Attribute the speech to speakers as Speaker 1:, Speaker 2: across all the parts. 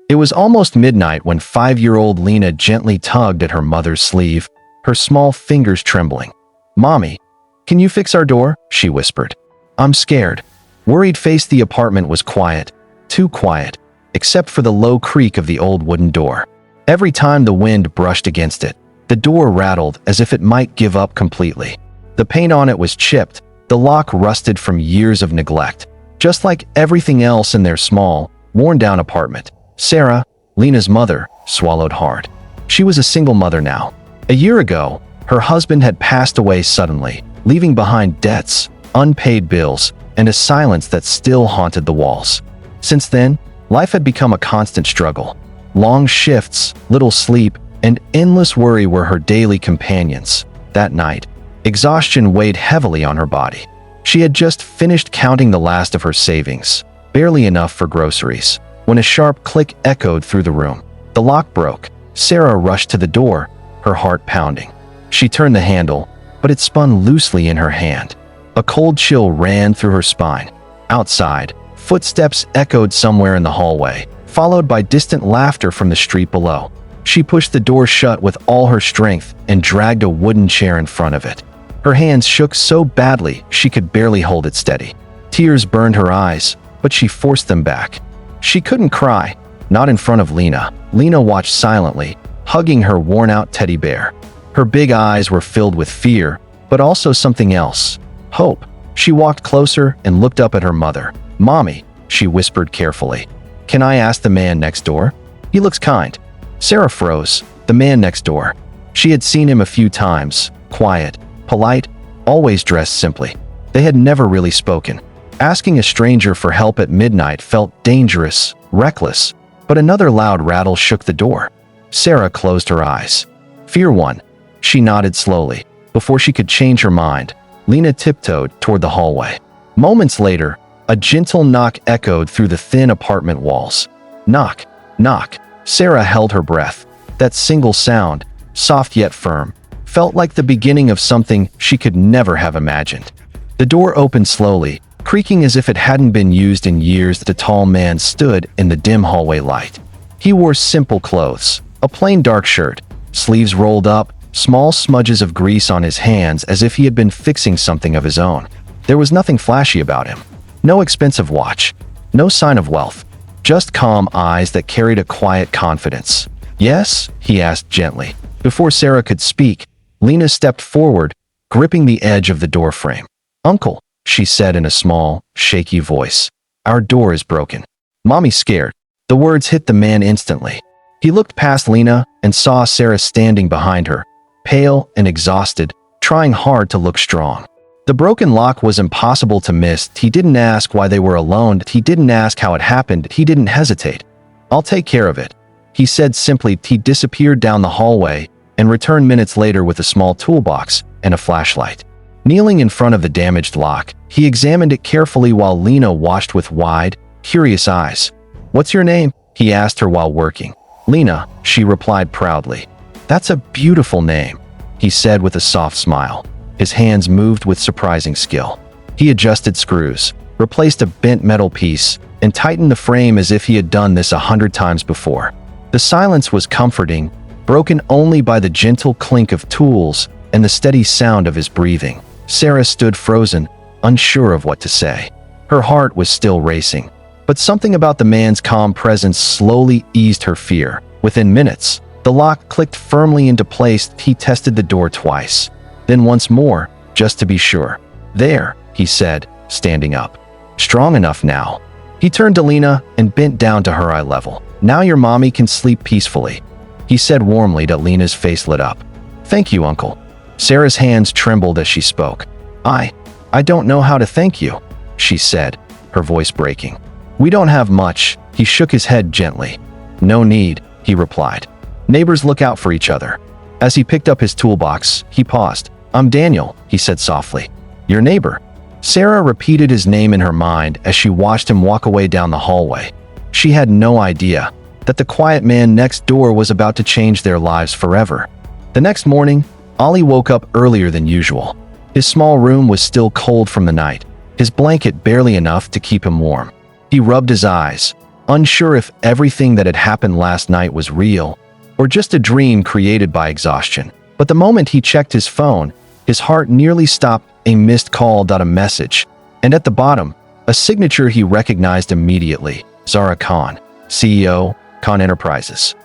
Speaker 1: It was almost midnight when 5-year-old Lena gently tugged at her mother's sleeve, her small fingers trembling. "Mommy, can you fix our door?" she whispered. "I'm scared." Worried-faced, the apartment was quiet, too quiet, except for the low creak of the old wooden door. Every time the wind brushed against it, the door rattled as if it might give up completely. The paint on it was chipped, the lock rusted from years of neglect. Just like everything else in their small, worn-down apartment, Sarah, Lena's mother, swallowed hard. She was a single mother now. A year ago, her husband had passed away suddenly, leaving behind debts, unpaid bills, and a silence that still haunted the walls. Since then, life had become a constant struggle. Long shifts, little sleep, and endless worry were her daily companions. That night, exhaustion weighed heavily on her body. She had just finished counting the last of her savings, barely enough for groceries, when a sharp click echoed through the room. The lock broke. Sarah rushed to the door, her heart pounding. She turned the handle, but it spun loosely in her hand. A cold chill ran through her spine. Outside, footsteps echoed somewhere in the hallway, followed by distant laughter from the street below. She pushed the door shut with all her strength and dragged a wooden chair in front of it. Her hands shook so badly she could barely hold it steady. Tears burned her eyes, but she forced them back. She couldn't cry, not in front of Lena. Lena watched silently, hugging her worn-out teddy bear. Her big eyes were filled with fear, but also something else. Hope. She walked closer and looked up at her mother. "Mommy," she whispered carefully. "Can I ask the man next door? He looks kind." Sarah froze. The man next door. She had seen him a few times, quiet, polite, always dressed simply. They had never really spoken. Asking a stranger for help at midnight felt dangerous, reckless, but another loud rattle shook the door. Sarah closed her eyes. Fear won. She nodded slowly. Before she could change her mind, Lena tiptoed toward the hallway. Moments later, a gentle knock echoed through the thin apartment walls. Knock, knock. Sarah held her breath. That single sound, soft yet firm, felt like the beginning of something she could never have imagined. The door opened slowly, creaking as if it hadn't been used in years. The tall man stood in the dim hallway light. He wore simple clothes, a plain dark shirt, sleeves rolled up, small smudges of grease on his hands as if he had been fixing something of his own. There was nothing flashy about him. No expensive watch. No sign of wealth. Just calm eyes that carried a quiet confidence. "Yes?" he asked gently. Before Sarah could speak, Lena stepped forward, gripping the edge of the doorframe. "Uncle," she said in a small, shaky voice. "Our door is broken." "Mommy's scared." The words hit the man instantly. He looked past Lena and saw Sarah standing behind her, pale and exhausted, trying hard to look strong. The broken lock was impossible to miss. He didn't ask why they were alone. He didn't ask how it happened. He didn't hesitate. "I'll take care of it," he said simply. He disappeared down the hallway and returned minutes later with a small toolbox and a flashlight. Kneeling in front of the damaged lock, he examined it carefully while Lena watched with wide, curious eyes. "What's your name?" he asked her while working. "Lena," she replied proudly. "That's a beautiful name," he said with a soft smile. His hands moved with surprising skill. He adjusted screws, replaced a bent metal piece, and tightened the frame as if he had done this 100 times before. The silence was comforting, broken only by the gentle clink of tools and the steady sound of his breathing. Sarah stood frozen, unsure of what to say. Her heart was still racing, but something about the man's calm presence slowly eased her fear. Within minutes, the lock clicked firmly into place. He tested the door twice, then once more, just to be sure. "There," he said, standing up. "Strong enough now." He turned to Lena and bent down to her eye level. "Now your mommy can sleep peacefully," he said warmly. Lena's face lit up. "Thank you, Uncle." Sarah's hands trembled as she spoke. I don't know how to thank you," she said, her voice breaking. "We don't have much." He shook his head gently. "No need," he replied. "Neighbors look out for each other." As he picked up his toolbox, he paused. "I'm Daniel," he said softly. "Your neighbor." Sarah repeated his name in her mind as she watched him walk away down the hallway. She had no idea that the quiet man next door was about to change their lives forever. The next morning, Ollie woke up earlier than usual. His small room was still cold from the night, his blanket barely enough to keep him warm. He rubbed his eyes, unsure if everything that had happened last night was real or just a dream created by exhaustion. But the moment he checked his phone, his heart nearly stopped. A missed call, a message, and at the bottom, a signature he recognized immediately. Zara Khan, CEO, Khan Enterprises.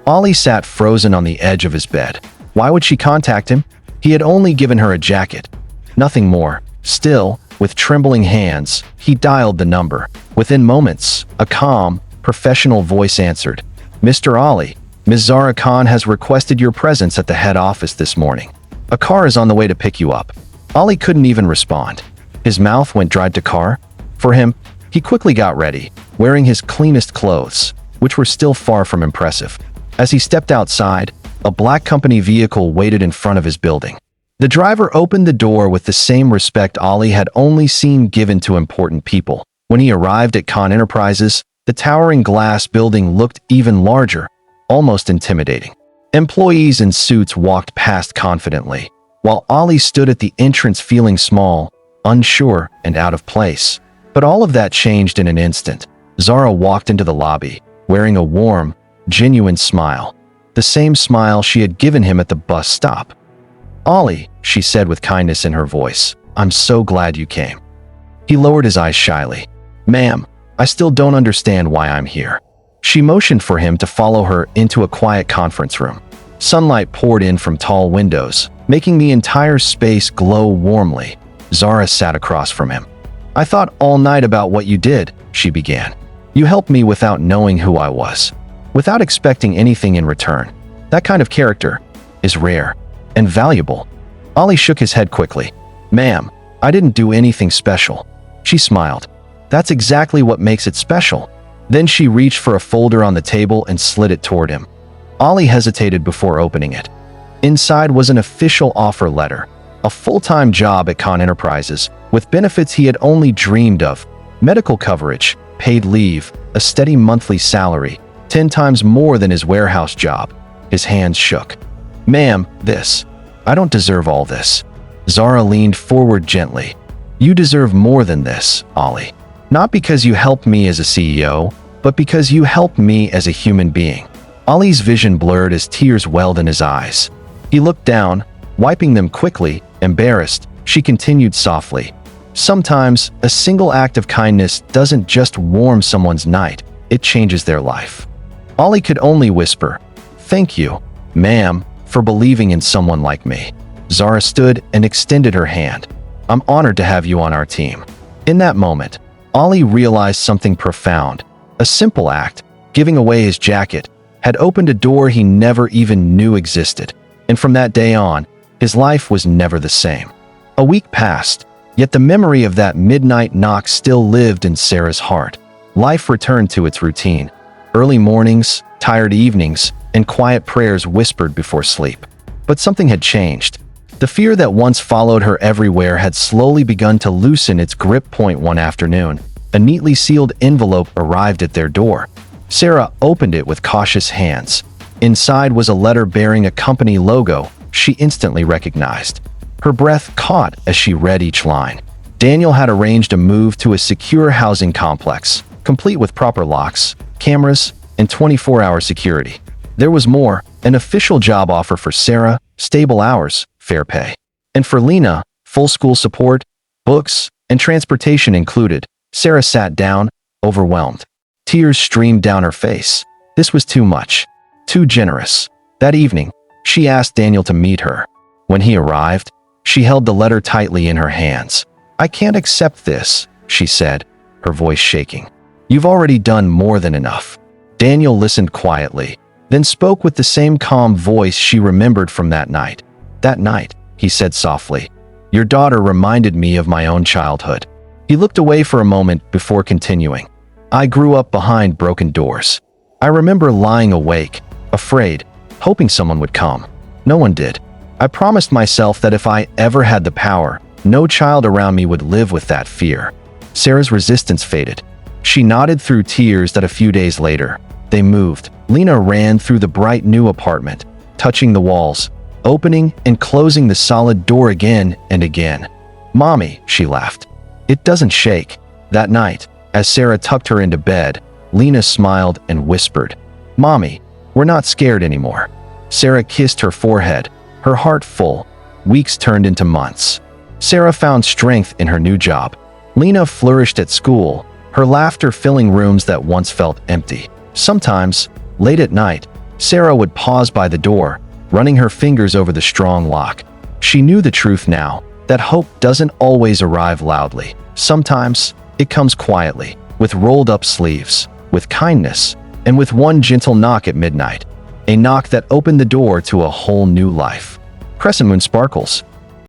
Speaker 1: Ollie sat frozen on the edge of his bed. Why would she contact him? He had only given her a jacket. Nothing more. Still, with trembling hands, he dialed the number. Within moments, a calm, professional voice answered. Mr. Ollie, Ms. Zara Khan has requested your presence at the head office this morning. A car is on the way to pick you up. Ollie couldn't even respond. His mouth went dry to car. For him, he quickly got ready, wearing his cleanest clothes, which were still far from impressive. As he stepped outside, a black company vehicle waited in front of his building. The driver opened the door with the same respect Ollie had only seen given to important people. When he arrived at Khan Enterprises, the towering glass building looked even larger, almost intimidating. Employees in suits walked past confidently, while Ollie stood at the entrance feeling small, unsure, and out of place. But all of that changed in an instant. Zara walked into the lobby, wearing a warm, genuine smile. The same smile she had given him at the bus stop. Ollie, she said with kindness in her voice, I'm so glad you came. He lowered his eyes shyly. Ma'am, I still don't understand why I'm here. She motioned for him to follow her into a quiet conference room. Sunlight poured in from tall windows, making the entire space glow warmly. Zara sat across from him. I thought all night about what you did, she began. You helped me without knowing who I was, without expecting anything in return. That kind of character is rare and valuable. Ollie shook his head quickly. Ma'am, I didn't do anything special. She smiled. That's exactly what makes it special. Then she reached for a folder on the table and slid it toward him. Ollie hesitated before opening it. Inside was an official offer letter, a full-time job at Khan Enterprises, with benefits he had only dreamed of, medical coverage, paid leave, a steady monthly salary, 10 times more than his warehouse job. His hands shook. Ma'am, I don't deserve all this. Zara leaned forward gently. You deserve more than this, Ollie. Not because you helped me as a CEO, but because you helped me as a human being. Ollie's vision blurred as tears welled in his eyes. He looked down, wiping them quickly, embarrassed. She continued softly. Sometimes, a single act of kindness doesn't just warm someone's night, it changes their life. Ollie could only whisper, Thank you, ma'am, for believing in someone like me. Zara stood and extended her hand. I'm honored to have you on our team. In that moment, Ollie realized something profound. A simple act, giving away his jacket, had opened a door he never even knew existed. And from that day on, his life was never the same. A week passed, yet the memory of that midnight knock still lived in Sarah's heart. Life returned to its routine. Early mornings, tired evenings, and quiet prayers whispered before sleep. But something had changed. The fear that once followed her everywhere had slowly begun to loosen its grip. One afternoon, a neatly sealed envelope arrived at their door. Sarah opened it with cautious hands. Inside was a letter bearing a company logo she instantly recognized. Her breath caught as she read each line. Daniel had arranged a move to a secure housing complex, complete with proper locks, cameras, and 24-hour security. There was more, an official job offer for Sarah, stable hours, fair pay. And for Lena, full school support, books, and transportation included. Sarah sat down, overwhelmed. Tears streamed down her face. This was too much. Too generous. That evening, she asked Daniel to meet her. When he arrived, she held the letter tightly in her hands. I can't accept this, she said, her voice shaking. You've already done more than enough. Daniel listened quietly, then spoke with the same calm voice she remembered from that night. That night, he said softly, your daughter reminded me of my own childhood. He looked away for a moment before continuing. I grew up behind broken doors. I remember lying awake, afraid, hoping someone would come. No one did. I promised myself that if I ever had the power, no child around me would live with that fear. Sarah's resistance faded. She nodded through tears. That a few days later, they moved. Lena ran through the bright new apartment, touching the walls, opening and closing the solid door again and again. Mommy, she laughed. It doesn't shake. That night, as Sarah tucked her into bed, Lena smiled and whispered, "Mommy, we're not scared anymore." Sarah kissed her forehead, her heart full. Weeks turned into months. Sarah found strength in her new job. Lena flourished at school, her laughter filling rooms that once felt empty. Sometimes, late at night, Sarah would pause by the door, running her fingers over the strong lock. She knew the truth now, that hope doesn't always arrive loudly. Sometimes, it comes quietly, with rolled-up sleeves, with kindness, and with one gentle knock at midnight. A knock that opened the door to a whole new life. Crescent moon sparkles,